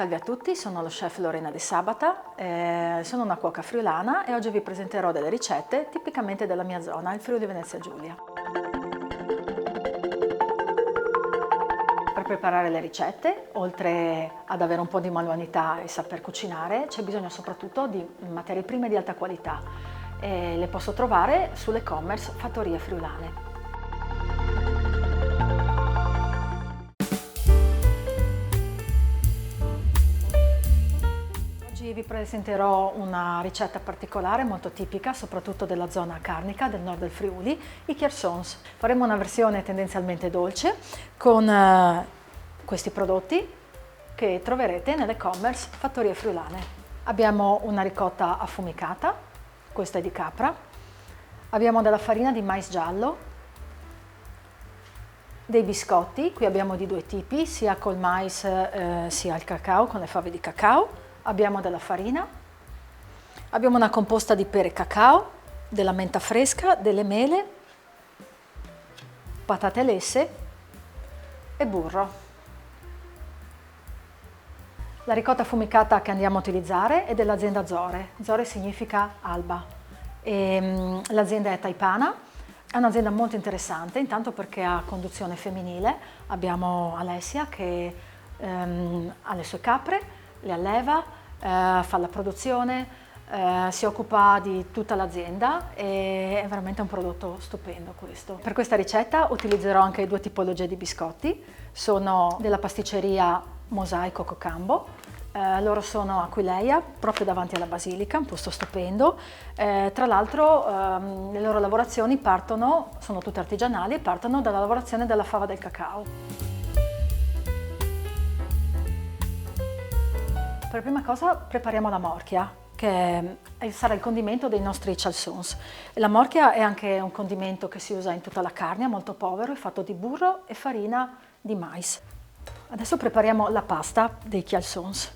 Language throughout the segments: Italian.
Salve a tutti, sono lo chef Lorena De Sabata, sono una cuoca friulana e oggi vi presenterò delle ricette tipicamente della mia zona, il Friuli Venezia Giulia. Per preparare le ricette, oltre ad avere un po' di manualità e saper cucinare, c'è bisogno soprattutto di materie prime di alta qualità. Le posso trovare sull'e-commerce Fattorie Friulane. Oggi vi presenterò una ricetta particolare, molto tipica, soprattutto della zona carnica del nord del Friuli, i chiarsons. Faremo una versione tendenzialmente dolce con questi prodotti che troverete nell'e-commerce Fattorie Friulane. Abbiamo una ricotta affumicata, questa è di capra, abbiamo della farina di mais giallo, dei biscotti, qui abbiamo di due tipi, sia col mais sia al cacao, con le fave di cacao. Abbiamo della farina, abbiamo una composta di pere cacao, della menta fresca, delle mele, patate lesse e burro. La ricotta affumicata che andiamo a utilizzare è dell'azienda Zore. Zore significa alba. L'azienda è taipana, è un'azienda molto interessante, intanto perché ha conduzione femminile. Abbiamo Alessia che ha le sue capre, le alleva, fa la produzione, si occupa di tutta l'azienda e è veramente un prodotto stupendo questo. Per questa ricetta utilizzerò anche due tipologie di biscotti, sono della pasticceria Mosaico Cocambo, loro sono Aquileia, proprio davanti alla Basilica, un posto stupendo. Tra l'altro le loro lavorazioni sono tutte artigianali e partono dalla lavorazione della fava del cacao. Per prima cosa prepariamo la morchia, che sarà il condimento dei nostri chalsons. La morchia è anche un condimento che si usa in tutta la carne, molto povero, è fatto di burro e farina di mais. Adesso prepariamo la pasta dei chalsons.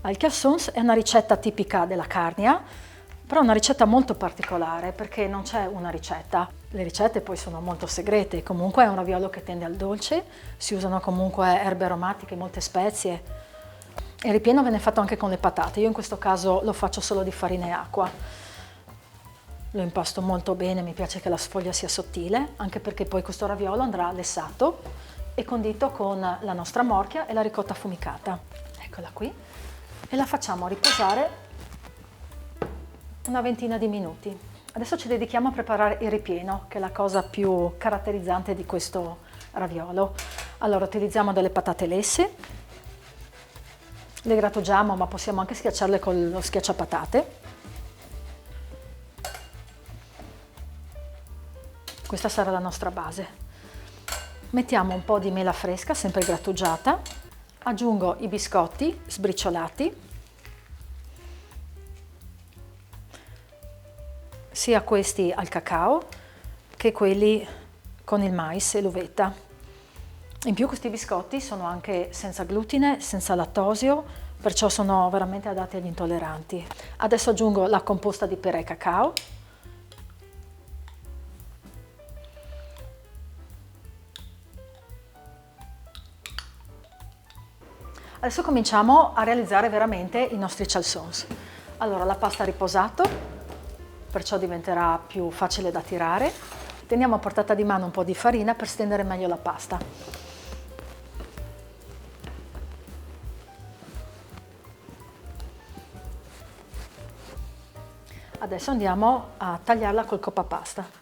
Il chalsons è una ricetta tipica della Carnia, però è una ricetta molto particolare perché non c'è una ricetta. Le ricette poi sono molto segrete, comunque è un raviolo che tende al dolce, si usano comunque erbe aromatiche, molte spezie. Il ripieno viene fatto anche con le patate, io in questo caso lo faccio solo di farina e acqua. Lo impasto molto bene, mi piace che la sfoglia sia sottile, anche perché poi questo raviolo andrà lessato e condito con la nostra morchia e la ricotta affumicata. Eccola qui. E la facciamo riposare una ventina di minuti. Adesso ci dedichiamo a preparare il ripieno, che è la cosa più caratterizzante di questo raviolo. Allora, utilizziamo delle patate lesse. Le grattugiamo, ma possiamo anche schiacciarle con lo schiacciapatate. Questa sarà la nostra base. Mettiamo un po' di mela fresca, sempre grattugiata. Aggiungo i biscotti sbriciolati, sia questi al cacao che quelli con il mais e l'uvetta. In più questi biscotti sono anche senza glutine, senza lattosio, perciò sono veramente adatti agli intolleranti. Adesso aggiungo la composta di pere cacao. Adesso cominciamo a realizzare veramente i nostri chalsons. Allora, la pasta ha riposato, perciò diventerà più facile da tirare. Teniamo a portata di mano un po' di farina per stendere meglio la pasta. Adesso andiamo a tagliarla col coppapasta.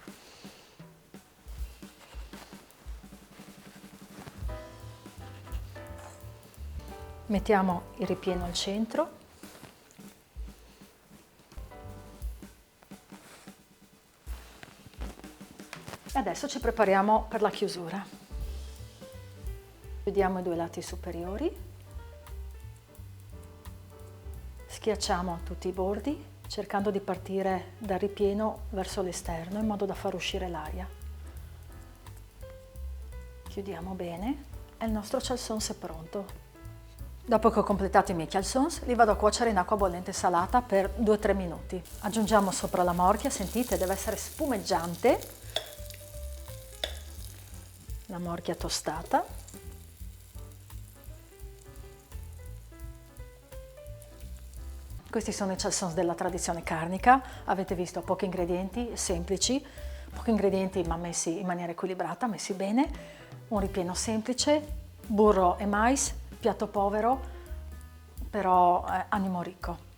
Mettiamo il ripieno al centro. E adesso ci prepariamo per la chiusura. Chiudiamo i due lati superiori. Schiacciamo tutti i bordi, cercando di partire dal ripieno verso l'esterno in modo da far uscire l'aria. Chiudiamo bene e il nostro chalsons è pronto. Dopo che ho completato i miei chalsons, li vado a cuocere in acqua bollente salata per 2-3 minuti. Aggiungiamo sopra la morchia, sentite, deve essere spumeggiante. La morchia tostata. Questi sono i chalsons della tradizione carnica, avete visto pochi ingredienti, semplici, pochi ingredienti ma messi in maniera equilibrata, messi bene, un ripieno semplice, burro e mais, piatto povero, però animo ricco.